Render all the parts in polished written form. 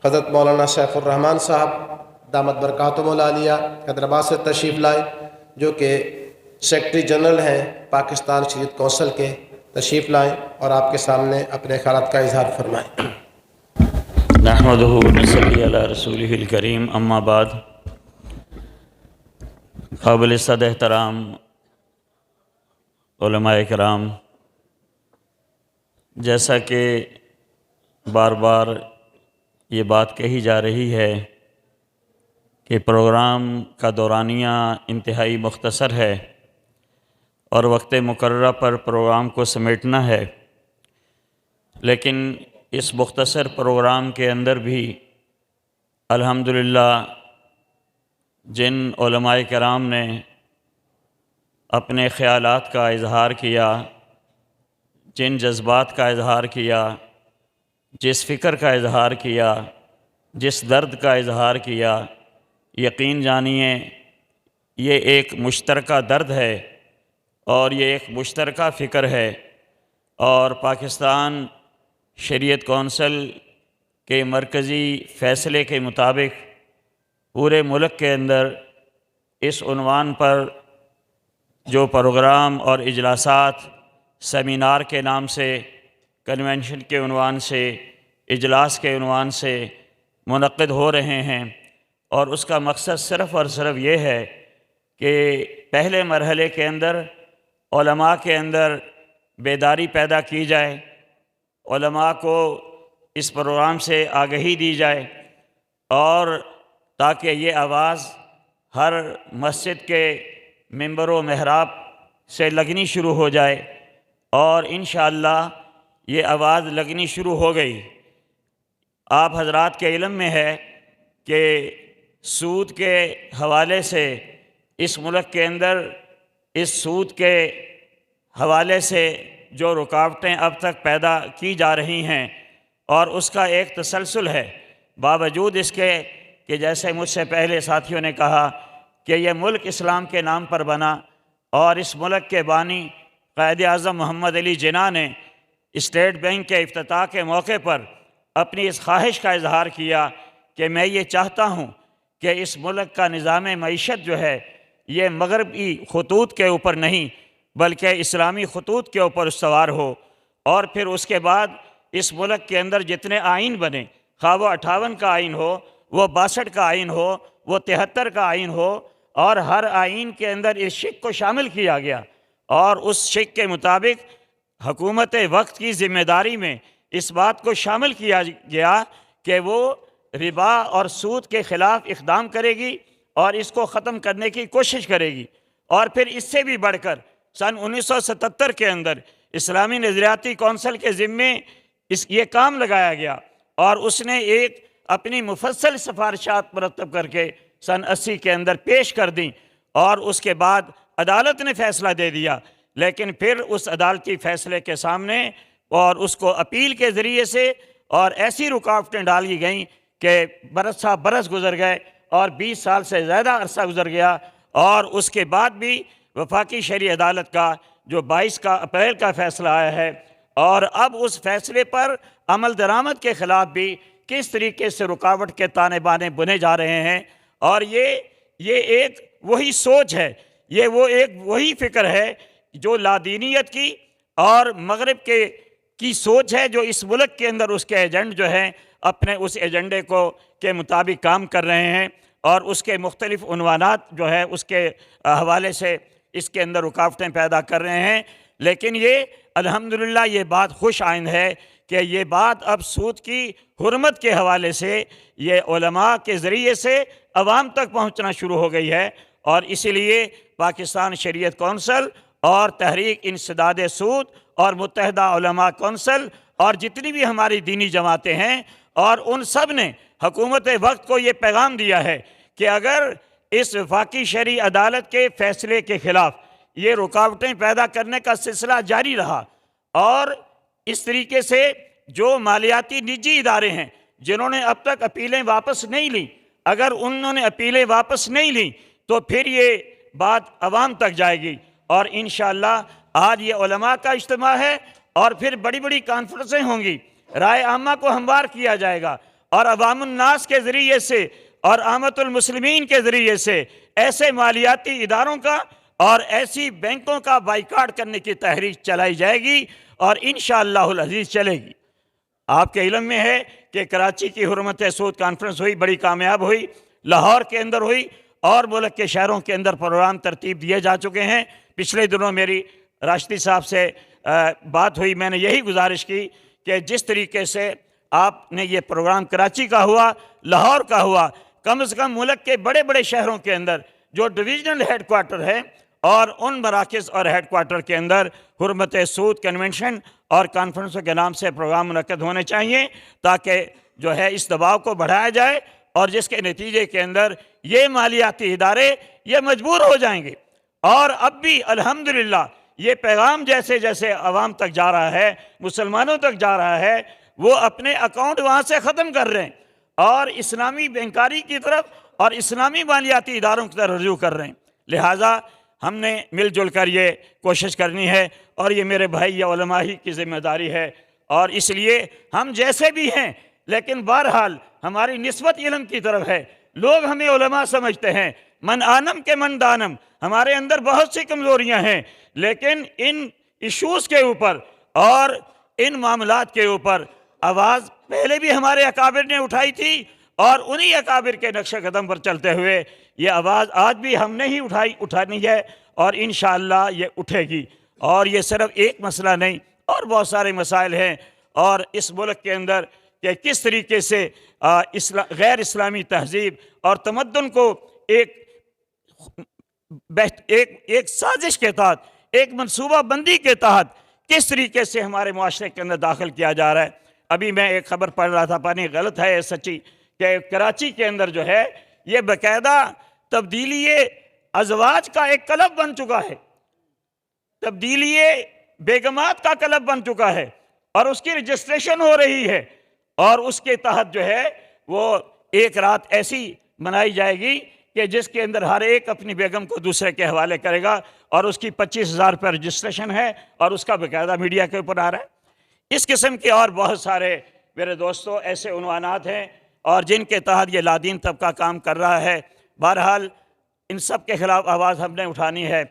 حضرت مولانا سیف الرحمان صاحب دامت برکاتہم العالیہ حیدرآباد سے تشریف لائے، جو کہ سیکرٹری جنرل ہیں پاکستان شریعت کونسل کے، تشریف لائیں اور آپ کے سامنے اپنے خیالات کا اظہار فرمائیں۔ نحمدہ ونصلی علی رسولہ الکریم، اما بعد۔ قابل صد احترام علماء کرام، جیسا کہ بار بار یہ بات کہی جا رہی ہے کہ پروگرام کا دورانیہ انتہائی مختصر ہے اور وقت مقررہ پر پروگرام کو سمیٹنا ہے، لیکن اس مختصر پروگرام کے اندر بھی الحمدللہ جن علماء کرام نے اپنے خیالات کا اظہار کیا، جن جذبات کا اظہار کیا، جس فکر کا اظہار کیا، جس درد کا اظہار کیا، یقین جانیے یہ ایک مشترکہ درد ہے اور یہ ایک مشترکہ فکر ہے، اور پاکستان شریعت کونسل کے مرکزی فیصلے کے مطابق پورے ملک کے اندر اس عنوان پر جو پروگرام اور اجلاسات سیمینار کے نام سے، کنونشن کے عنوان سے، اجلاس کے عنوان سے منعقد ہو رہے ہیں، اور اس کا مقصد صرف اور صرف یہ ہے کہ پہلے مرحلے کے اندر علماء کے اندر بیداری پیدا کی جائے، علماء کو اس پروگرام سے آگہی دی جائے، اور تاکہ یہ آواز ہر مسجد کے ممبر و محراب سے لگنی شروع ہو جائے، اور انشاءاللہ یہ آواز لگنی شروع ہو گئی۔ آپ حضرات کے علم میں ہے کہ سود کے حوالے سے اس ملک کے اندر اس سود کے حوالے سے جو رکاوٹیں اب تک پیدا کی جا رہی ہیں، اور اس کا ایک تسلسل ہے، باوجود اس کے کہ جیسے مجھ سے پہلے ساتھیوں نے کہا کہ یہ ملک اسلام کے نام پر بنا، اور اس ملک کے بانی قائد اعظم محمد علی جناح نے اسٹیٹ بینک کے افتتاح کے موقع پر اپنی اس خواہش کا اظہار کیا کہ میں یہ چاہتا ہوں کہ اس ملک کا نظام معیشت جو ہے یہ مغربی خطوط کے اوپر نہیں بلکہ اسلامی خطوط کے اوپر استوار ہو، اور پھر اس کے بعد اس ملک کے اندر جتنے آئین بنے، خواہ وہ 58 کا آئین ہو، وہ 62 کا آئین ہو، وہ 73 کا آئین ہو، اور ہر آئین کے اندر اس شق کو شامل کیا گیا، اور اس شق کے مطابق حکومت وقت کی ذمہ داری میں اس بات کو شامل کیا گیا کہ وہ ربا اور سود کے خلاف اقدام کرے گی اور اس کو ختم کرنے کی کوشش کرے گی، اور پھر اس سے بھی بڑھ کر سن 1977 کے اندر اسلامی نظریاتی کونسل کے ذمے یہ کام لگایا گیا، اور اس نے ایک اپنی مفصل سفارشات مرتب کر کے سن 80 کے اندر پیش کر دیں، اور اس کے بعد عدالت نے فیصلہ دے دیا، لیکن پھر اس عدالتی فیصلے کے سامنے اور اس کو اپیل کے ذریعے سے اور ایسی رکاوٹیں ڈالی گئیں کہ برس گزر گئے، اور 20 سال سے زیادہ عرصہ گزر گیا، اور اس کے بعد بھی وفاقی شرعی عدالت کا جو 22 اپریل کا فیصلہ آیا ہے، اور اب اس فیصلے پر عمل درآمد کے خلاف بھی کس طریقے سے رکاوٹ کے تانے بانے بنے جا رہے ہیں، اور یہ ایک وہی سوچ ہے، یہ وہی فکر ہے جو لادینیت کی اور مغرب کی سوچ ہے، جو اس ملک کے اندر اس کے ایجنٹ جو ہیں اپنے اس ایجنڈے کے مطابق کام کر رہے ہیں، اور اس کے مختلف عنوانات جو ہے اس کے حوالے سے اس کے اندر رکاوٹیں پیدا کر رہے ہیں، لیکن یہ الحمدللہ یہ بات خوش آئند ہے کہ یہ بات اب سود کی حرمت کے حوالے سے یہ علماء کے ذریعے سے عوام تک پہنچنا شروع ہو گئی ہے، اور اسی لیے پاکستان شریعت کونسل اور تحریک انسداد سود اور متحدہ علماء کونسل اور جتنی بھی ہماری دینی جماعتیں ہیں، اور ان سب نے حکومت وقت کو یہ پیغام دیا ہے کہ اگر اس وفاقی شرعی عدالت کے فیصلے کے خلاف یہ رکاوٹیں پیدا کرنے کا سلسلہ جاری رہا، اور اس طریقے سے جو مالیاتی نجی ادارے ہیں جنہوں نے اب تک اپیلیں واپس نہیں لیں، اگر انہوں نے اپیلیں واپس نہیں لیں تو پھر یہ بات عوام تک جائے گی، اور انشاءاللہ آج یہ علماء کا اجتماع ہے، اور پھر بڑی بڑی کانفرنسیں ہوں گی، رائے عامہ کو ہموار کیا جائے گا، اور عوام الناس کے ذریعے سے اور عامۃ المسلمین کے ذریعے سے ایسے مالیاتی اداروں کا اور ایسی بینکوں کا بائیکاٹ کرنے کی تحریک چلائی جائے گی اور انشاءاللہ العزیز چلے گی۔ آپ کے علم میں ہے کہ کراچی کی حرمت سود کانفرنس ہوئی، بڑی کامیاب ہوئی، لاہور کے اندر ہوئی، اور ملک کے شہروں کے اندر پروگرام ترتیب دیے جا چکے ہیں۔ پچھلے دنوں میری راشدی صاحب سے بات ہوئی، میں نے یہی گزارش کی کہ جس طریقے سے آپ نے یہ پروگرام کراچی کا ہوا، لاہور کا ہوا، کم از کم ملک کے بڑے بڑے شہروں کے اندر جو ڈویژنل ہیڈ کوارٹر ہے اور ان مراکز اور ہیڈ کوارٹر کے اندر حرمت سود کنونشن اور کانفرنسوں کے نام سے پروگرام منعقد ہونے چاہیے، تاکہ جو ہے اس دباؤ کو بڑھایا جائے، اور جس کے نتیجے کے اندر یہ مالیاتی ادارے یہ مجبور ہو جائیں گے۔ اور اب بھی الحمدللہ یہ پیغام جیسے جیسے عوام تک جا رہا ہے، مسلمانوں تک جا رہا ہے، وہ اپنے اکاؤنٹ وہاں سے ختم کر رہے ہیں اور اسلامی بینکاری کی طرف اور اسلامی مالیاتی اداروں کی طرف رجوع کر رہے ہیں۔ لہٰذا ہم نے مل جل کر یہ کوشش کرنی ہے، اور یہ میرے بھائی یا علماء ہی کی ذمہ داری ہے، اور اس لیے ہم جیسے بھی ہیں لیکن بہرحال ہماری نسبت علم کی طرف ہے۔ لوگ ہمیں علماء سمجھتے ہیں، من آنم کے من دانم، ہمارے اندر بہت سی کمزوریاں ہیں، لیکن ان ایشوز کے اوپر اور ان معاملات کے اوپر آواز پہلے بھی ہمارے اکابر نے اٹھائی تھی، اور انہی اکابر کے نقش قدم پر چلتے ہوئے یہ آواز آج بھی ہم نے ہی اٹھانی ہے، اور انشاءاللہ یہ اٹھے گی۔ اور یہ صرف ایک مسئلہ نہیں، اور بہت سارے مسائل ہیں، اور اس ملک کے اندر کہ کس طریقے سے غیر اسلامی تہذیب اور تمدن کو ایک سازش کے تحت، ایک منصوبہ بندی کے تحت کس طریقے سے ہمارے معاشرے کے اندر داخل کیا جا رہا ہے۔ ابھی میں ایک خبر پڑھ رہا تھا، پانی غلط ہے سچی، کہ کراچی کے اندر جو ہے یہ باقاعدہ تبدیلی ازواج کا ایک کلب بن چکا ہے، تبدیلی بیگمات کا کلب بن چکا ہے، اور اس کی رجسٹریشن ہو رہی ہے، اور اس کے تحت جو ہے وہ ایک رات ایسی منائی جائے گی کہ جس کے اندر ہر ایک اپنی بیگم کو دوسرے کے حوالے کرے گا، اور اس کی 25,000 پر رجسٹریشن ہے، اور اس کا باقاعدہ میڈیا کے اوپر آ رہا ہے۔ اس قسم کے اور بہت سارے میرے دوستوں ایسے عنوانات ہیں، اور جن کے تحت یہ لادین طبقہ کام کر رہا ہے۔ بہرحال ان سب کے خلاف آواز ہم نے اٹھانی ہے،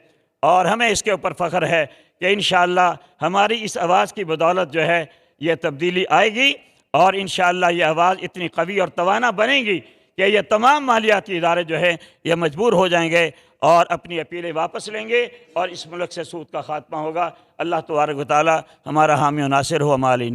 اور ہمیں اس کے اوپر فخر ہے کہ انشاءاللہ ہماری اس آواز کی بدولت جو ہے یہ تبدیلی آئے گی، اور انشاءاللہ یہ آواز اتنی قوی اور توانا بنے گی کہ یہ تمام مالیاتی ادارے جو ہیں یہ مجبور ہو جائیں گے اور اپنی اپیلیں واپس لیں گے، اور اس ملک سے سود کا خاتمہ ہوگا۔ اللہ تبارک و تعالی ہمارا حامی و ناصر ہو، ہمارے